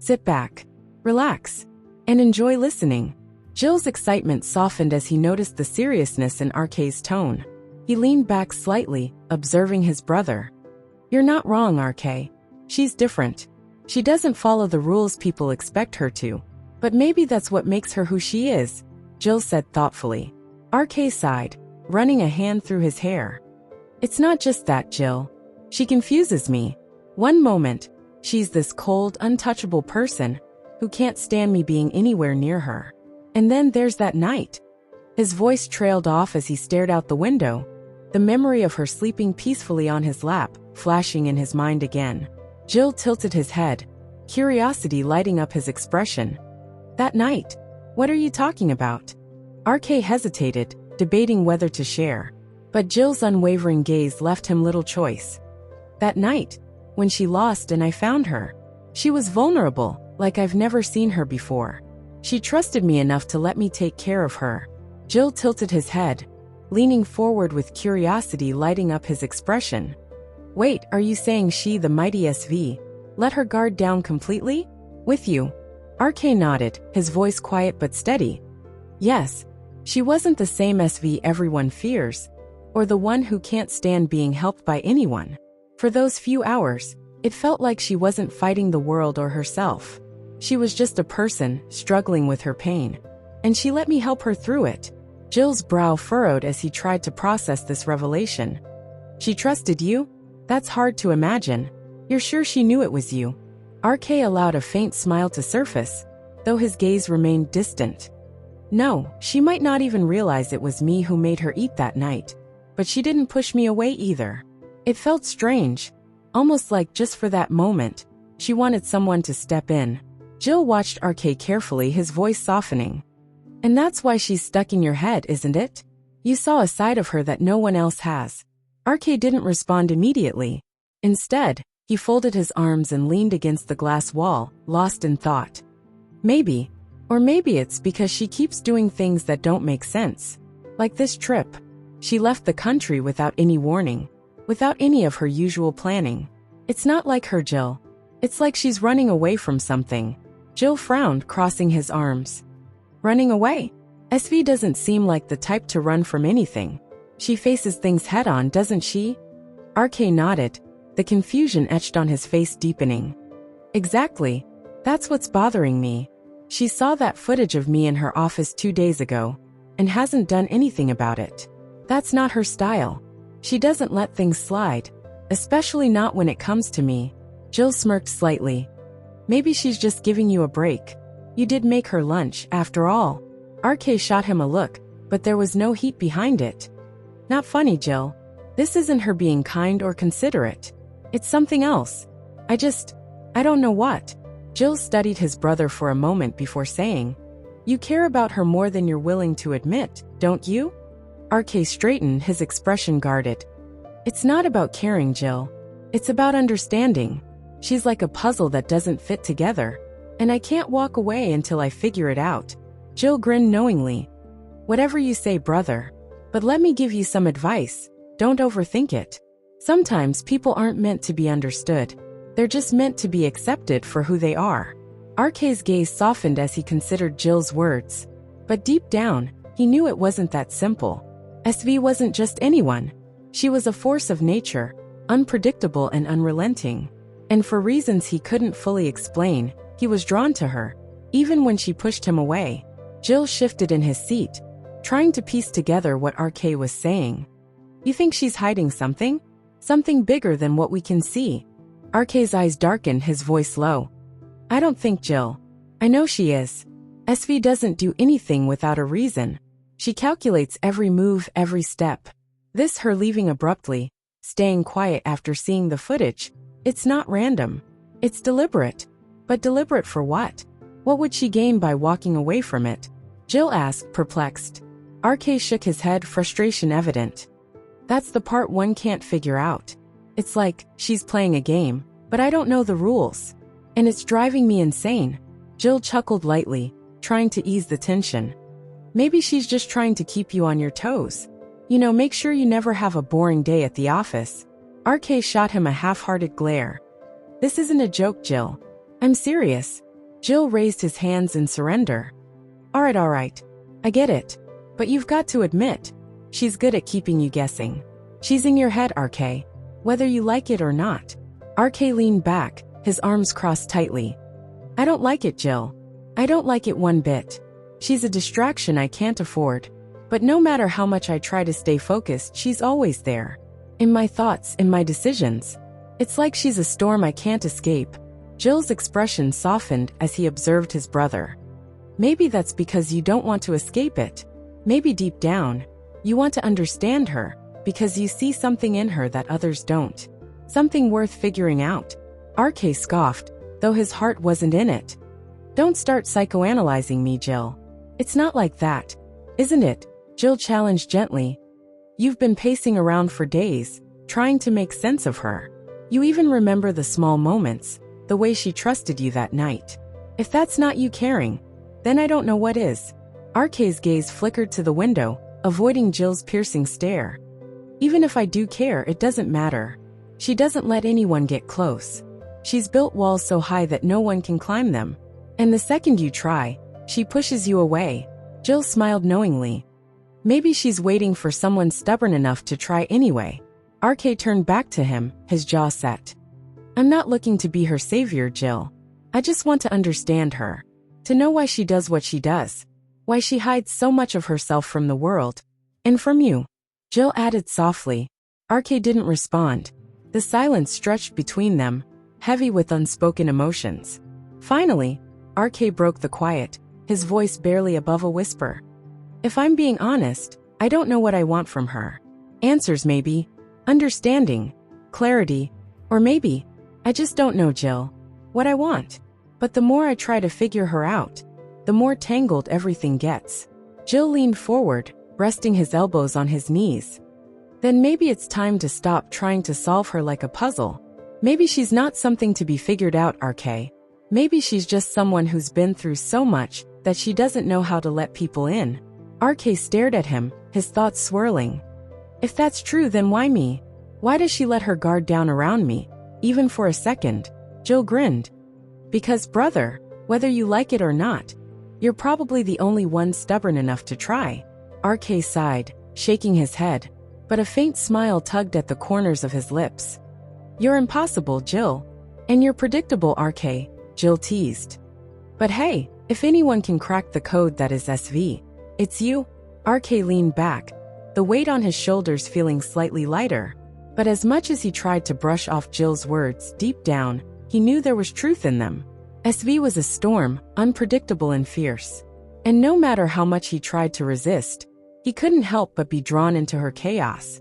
Sit back, relax, and enjoy listening. Jill's excitement softened as he noticed the seriousness in RK's tone. He leaned back slightly, observing his brother. You're not wrong, RK. She's different. She doesn't follow the rules people expect her to. But maybe that's what makes her who she is, Jill said thoughtfully. RK sighed, running a hand through his hair. It's not just that, Jill. She confuses me. One moment, she's this cold, untouchable person who can't stand me being anywhere near her. And then there's that night. His voice trailed off as he stared out the window, the memory of her sleeping peacefully on his lap flashing in his mind again. Jill tilted his head, curiosity lighting up his expression. That night? What are you talking about? RK hesitated, debating whether to share. But Jill's unwavering gaze left him little choice. That night, when she lost and I found her. She was vulnerable, like I've never seen her before. She trusted me enough to let me take care of her. Jill tilted his head, leaning forward with curiosity lighting up his expression. Wait, are you saying she, the mighty SV, let her guard down completely? With you? RK nodded, his voice quiet but steady. Yes, she wasn't the same SV everyone fears, or the one who can't stand being helped by anyone. For those few hours, it felt like she wasn't fighting the world or herself. She was just a person, struggling with her pain. And she let me help her through it. Jill's brow furrowed as he tried to process this revelation. She trusted you? That's hard to imagine. You're sure she knew it was you? RK allowed a faint smile to surface, though his gaze remained distant. No, she might not even realize it was me who made her eat that night. But she didn't push me away either. It felt strange, almost like just for that moment, she wanted someone to step in. Jill watched RK carefully, his voice softening. And that's why she's stuck in your head, isn't it? You saw a side of her that no one else has. RK didn't respond immediately. Instead, he folded his arms and leaned against the glass wall, lost in thought. Maybe, or maybe it's because she keeps doing things that don't make sense. Like this trip. She left the country without any warning, without any of her usual planning. It's not like her, Jill. It's like she's running away from something. Jill frowned, crossing his arms. Running away? SV doesn't seem like the type to run from anything. She faces things head-on, doesn't she? RK nodded, the confusion etched on his face deepening. Exactly. That's what's bothering me. She saw that footage of me in her office 2 days ago, and hasn't done anything about it. That's not her style. She doesn't let things slide, especially not when it comes to me. Jill smirked slightly. Maybe she's just giving you a break. You did make her lunch, after all. RK shot him a look, but there was no heat behind it. Not funny, Jill. This isn't her being kind or considerate. It's something else. I don't know what. Jill studied his brother for a moment before saying, You care about her more than you're willing to admit, don't you? RK straightened, his expression guarded. It's not about caring, Jill. It's about understanding. She's like a puzzle that doesn't fit together, and I can't walk away until I figure it out. Jill grinned knowingly. Whatever you say, brother. But let me give you some advice. Don't overthink it. Sometimes people aren't meant to be understood. They're just meant to be accepted for who they are. RK's gaze softened as he considered Jill's words. But deep down, he knew it wasn't that simple. SV wasn't just anyone. She was a force of nature, unpredictable and unrelenting. And for reasons he couldn't fully explain, he was drawn to her, even when she pushed him away. Jill shifted in his seat, trying to piece together what RK was saying. You think she's hiding something? Something bigger than what we can see? RK's eyes darkened, his voice low. I don't think, Jill. I know she is. SV doesn't do anything without a reason. She calculates every move, every step. This her leaving abruptly, staying quiet after seeing the footage. It's not random. It's deliberate. But deliberate for what? What would she gain by walking away from it? Jill asked, perplexed. RK shook his head, frustration evident. That's the part one can't figure out. It's like, she's playing a game, but I don't know the rules. And it's driving me insane. Jill chuckled lightly, trying to ease the tension. Maybe she's just trying to keep you on your toes. Make sure you never have a boring day at the office. RK shot him a half-hearted glare. This isn't a joke, Jill. I'm serious. Jill raised his hands in surrender. Alright. I get it. But you've got to admit, she's good at keeping you guessing. She's in your head, RK. Whether you like it or not. RK leaned back, his arms crossed tightly. I don't like it, Jill. I don't like it one bit. She's a distraction I can't afford. But no matter how much I try to stay focused, she's always there. In my thoughts, in my decisions. It's like she's a storm I can't escape. Jill's expression softened as he observed his brother. Maybe that's because you don't want to escape it. Maybe deep down, you want to understand her, because you see something in her that others don't. Something worth figuring out. RK scoffed, though his heart wasn't in it. Don't start psychoanalyzing me, Jill. It's not like that, isn't it? Jill challenged gently. You've been pacing around for days, trying to make sense of her. You even remember the small moments, the way she trusted you that night. If that's not you caring, then I don't know what is. RK's gaze flickered to the window, avoiding Jill's piercing stare. Even if I do care, it doesn't matter. She doesn't let anyone get close. She's built walls so high that no one can climb them. And the second you try, she pushes you away. Jill smiled knowingly. Maybe she's waiting for someone stubborn enough to try anyway. RK turned back to him, his jaw set. I'm not looking to be her savior, Jill. I just want to understand her. To know why she does what she does. Why she hides so much of herself from the world. And from you. Jill added softly. RK didn't respond. The silence stretched between them, heavy with unspoken emotions. Finally, RK broke the quiet, his voice barely above a whisper. If I'm being honest, I don't know what I want from her. Answers maybe. Understanding. Clarity. Or maybe, I just don't know, Jill, what I want. But the more I try to figure her out, the more tangled everything gets. Jill leaned forward, resting his elbows on his knees. Then maybe it's time to stop trying to solve her like a puzzle. Maybe she's not something to be figured out, RK. Maybe she's just someone who's been through so much that she doesn't know how to let people in. RK stared at him, his thoughts swirling. If that's true, then why me? Why does she let her guard down around me, even for a second? Jill grinned. Because, brother, whether you like it or not, you're probably the only one stubborn enough to try. RK sighed, shaking his head, but a faint smile tugged at the corners of his lips. You're impossible, Jill. And you're predictable, RK, Jill teased. But hey, if anyone can crack the code that is SV, it's you. RK leaned back, the weight on his shoulders feeling slightly lighter. But as much as he tried to brush off Jill's words, deep down, he knew there was truth in them. SV was a storm, unpredictable and fierce. And no matter how much he tried to resist, he couldn't help but be drawn into her chaos.